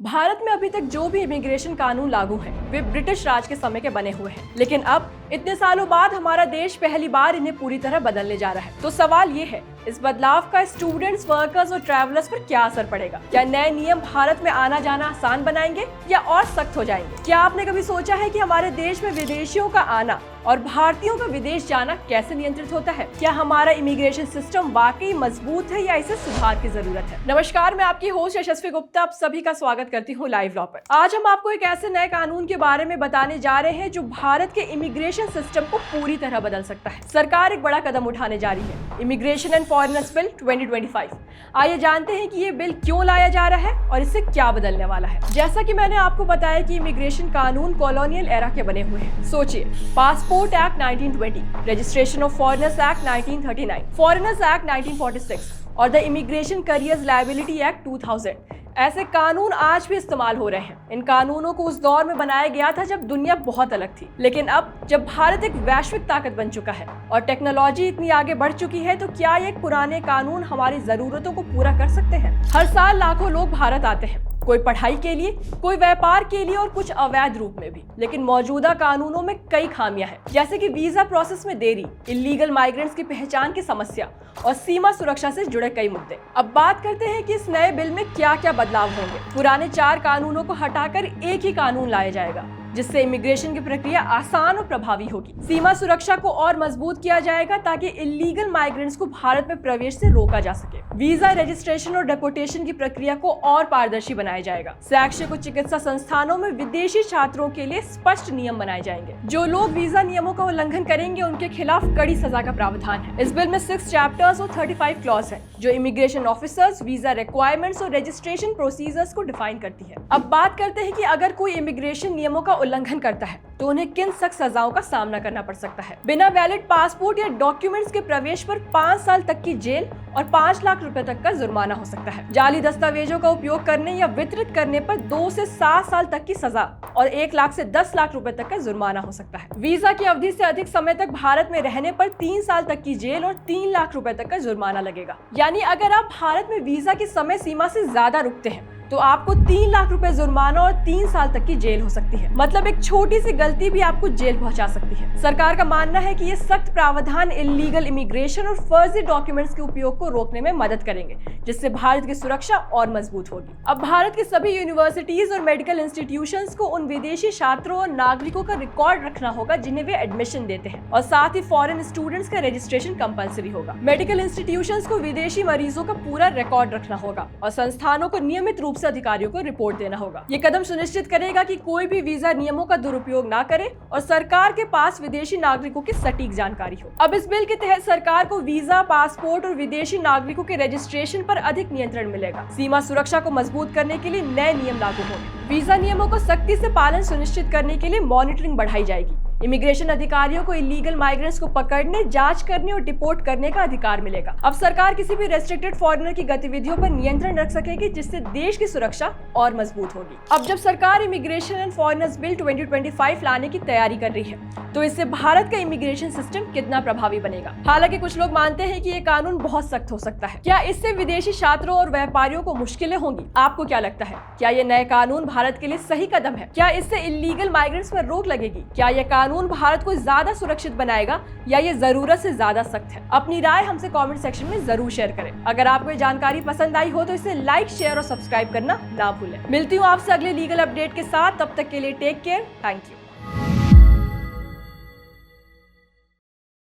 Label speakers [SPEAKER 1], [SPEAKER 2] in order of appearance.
[SPEAKER 1] भारत में अभी तक जो भी इमिग्रेशन कानून लागू हैं, वे ब्रिटिश राज के समय के बने हुए हैं, लेकिन अब इतने सालों बाद हमारा देश पहली बार इन्हें पूरी तरह बदलने जा रहा है। तो सवाल ये है, इस बदलाव का स्टूडेंट्स, वर्कर्स और ट्रैवलर्स पर क्या असर पड़ेगा? क्या नए नियम भारत में आना जाना आसान बनाएंगे या और सख्त हो जाएंगे? क्या आपने कभी सोचा है कि हमारे देश में विदेशियों का आना और भारतीयों का विदेश जाना कैसे नियंत्रित होता है? क्या हमारा इमिग्रेशन सिस्टम वाकई मजबूत है या इसे सुधार की जरूरत है? नमस्कार, मैं आपकी होस्ट यशस्वी गुप्ता आप सभी का स्वागत करती हूँ लाइव लॉ पर। आज हम आपको एक ऐसे नए कानून के बारे में बताने जा रहे हैं जो भारत के इमिग्रेशन सिस्टम को पूरी तरह बदल सकता है। सरकार एक बड़ा कदम उठाने जा रही है, इमिग्रेशन एंड फॉरेनर्स बिल 2025। आइए जानते हैं कि ये बिल क्यों लाया जा रहा है और इससे क्या बदलने वाला है। जैसा कि मैंने आपको बताया कि इमिग्रेशन कानून कॉलोनियल एरा के बने हुए हैं। सोचिए, passport act 1920, registration of foreigners act 1939, foreigners act 1946 और the immigration careers liability act 2000। ऐसे कानून आज भी इस्तेमाल हो रहे हैं। इन कानूनों को उस दौर में बनाया गया था जब दुनिया बहुत अलग थी, लेकिन अब जब भारत एक वैश्विक ताकत बन चुका है और टेक्नोलॉजी इतनी आगे बढ़ चुकी है, तो क्या ये पुराने कानून हमारी जरूरतों को पूरा कर सकते हैं? हर साल लाखों लोग भारत आते हैं, कोई पढ़ाई के लिए, कोई व्यापार के लिए और कुछ अवैध रूप में भी। लेकिन मौजूदा कानूनों में कई खामियां हैं, जैसे कि वीजा प्रोसेस में देरी, इलीगल माइग्रेंट्स की पहचान की समस्या और सीमा सुरक्षा से जुड़े कई मुद्दे। अब बात करते हैं कि इस नए बिल में क्या क्या बदलाव होंगे। पुराने 4 कानूनों को हटाकर एक ही कानून लाया जाएगा, जिससे इमिग्रेशन की प्रक्रिया आसान और प्रभावी होगी। सीमा सुरक्षा को और मजबूत किया जाएगा ताकि इलीगल माइग्रेंट्स को भारत में प्रवेश से रोका जा सके। वीजा रजिस्ट्रेशन और डेपोटेशन की प्रक्रिया को और पारदर्शी बनाया जाएगा। शैक्षिक और चिकित्सा संस्थानों में विदेशी छात्रों के लिए स्पष्ट नियम बनाए जाएंगे। जो लोग वीजा नियमों का उल्लंघन करेंगे, उनके खिलाफ कड़ी सजा का प्रावधान है। इस बिल में 6 चैप्टर्स और 35 क्लॉज है, जो इमिग्रेशन ऑफिसर्स, वीजा रिक्वायरमेंट्स और रजिस्ट्रेशन प्रोसीजर्स को डिफाइन करती है। अब बात करते हैं कि अगर कोई इमिग्रेशन नियमों का उल्लंघन करता है तो उन्हें किन सख्त सजाओं का सामना करना पड़ सकता है। बिना वैलिड पासपोर्ट या डॉक्यूमेंट्स के प्रवेश पर 5 साल तक की जेल और 5 लाख रुपए तक का जुर्माना हो सकता है। जाली दस्तावेजों का उपयोग करने या वितरित करने पर 2 से 7 साल तक की सजा और 1 लाख से 10 लाख रुपए तक का जुर्माना हो सकता है। वीजा की अवधि से अधिक समय तक भारत में रहने पर 3 साल तक की जेल और 3 लाख रुपए तक का जुर्माना लगेगा। यानी अगर आप भारत में वीजा की समय सीमा से ज्यादा रुकते हैं तो आपको 3 लाख रुपए जुर्माना और 3 साल तक की जेल हो सकती है। मतलब एक छोटी सी गलती भी आपको जेल पहुंचा सकती है। सरकार का मानना है कि ये सख्त प्रावधान इलीगल इमिग्रेशन और फर्जी डॉक्यूमेंट्स के उपयोग को रोकने में मदद करेंगे, जिससे भारत की सुरक्षा और मजबूत होगी। अब भारत की सभी यूनिवर्सिटीज और मेडिकल इंस्टीट्यूशंस को उन विदेशी छात्रों और नागरिकों का रिकॉर्ड रखना होगा जिन्हें वे एडमिशन देते हैं, और साथ ही फॉरेन स्टूडेंट्स का रजिस्ट्रेशन कंपल्सरी होगा। मेडिकल इंस्टीट्यूशंस को विदेशी मरीजों का पूरा रिकॉर्ड रखना होगा और संस्थानों को नियमित रूप से अधिकारियों को रिपोर्ट देना होगा। ये कदम सुनिश्चित करेगा कि कोई भी वीजा नियमों का दुरुपयोग ना करे और सरकार के पास विदेशी नागरिकों की सटीक जानकारी हो। अब इस बिल के तहत सरकार को वीजा, पासपोर्ट और विदेशी नागरिकों के रजिस्ट्रेशन पर अधिक नियंत्रण मिलेगा। सीमा सुरक्षा को मजबूत करने के लिए नए नियम लागू होंगे। वीजा नियमों को सख्ती से पालन सुनिश्चित करने के लिए मॉनिटरिंग बढ़ाई जाएगी। इमिग्रेशन अधिकारियों को इलीगल माइग्रेंट्स को पकड़ने, जांच करने और डिपोर्ट करने का अधिकार मिलेगा। अब सरकार किसी भी रेस्ट्रिक्टेड फॉरेनर की गतिविधियों पर नियंत्रण रख सकेगी, जिससे देश की सुरक्षा और मजबूत होगी। अब जब सरकार इमिग्रेशन एंड फॉरेनर्स बिल 2025 लाने की तैयारी कर रही है, तो इससे भारत का इमिग्रेशन सिस्टम कितना प्रभावी बनेगा। हालांकि कुछ लोग मानते हैं कि ये कानून बहुत सख्त हो सकता है। क्या इससे विदेशी छात्रों और व्यापारियों को मुश्किलें होंगी? आपको क्या लगता है? क्या ये नए कानून भारत के लिए सही कदम है? क्या इससे इलीगल माइग्रेंट्स पर रोक लगेगी? क्या ये कानून भारत को ज्यादा सुरक्षित बनाएगा या ये जरूरत से ज्यादा सख्त है? अपनी राय हमसे कमेंट सेक्शन में जरूर शेयर करें। अगर आपको ये जानकारी पसंद आई हो तो इसे लाइक, शेयर और सब्सक्राइब करना ना भूलें। मिलती हूँ आपसे अगले लीगल अपडेट के साथ। तब तक के लिए टेक केयर। Thank you.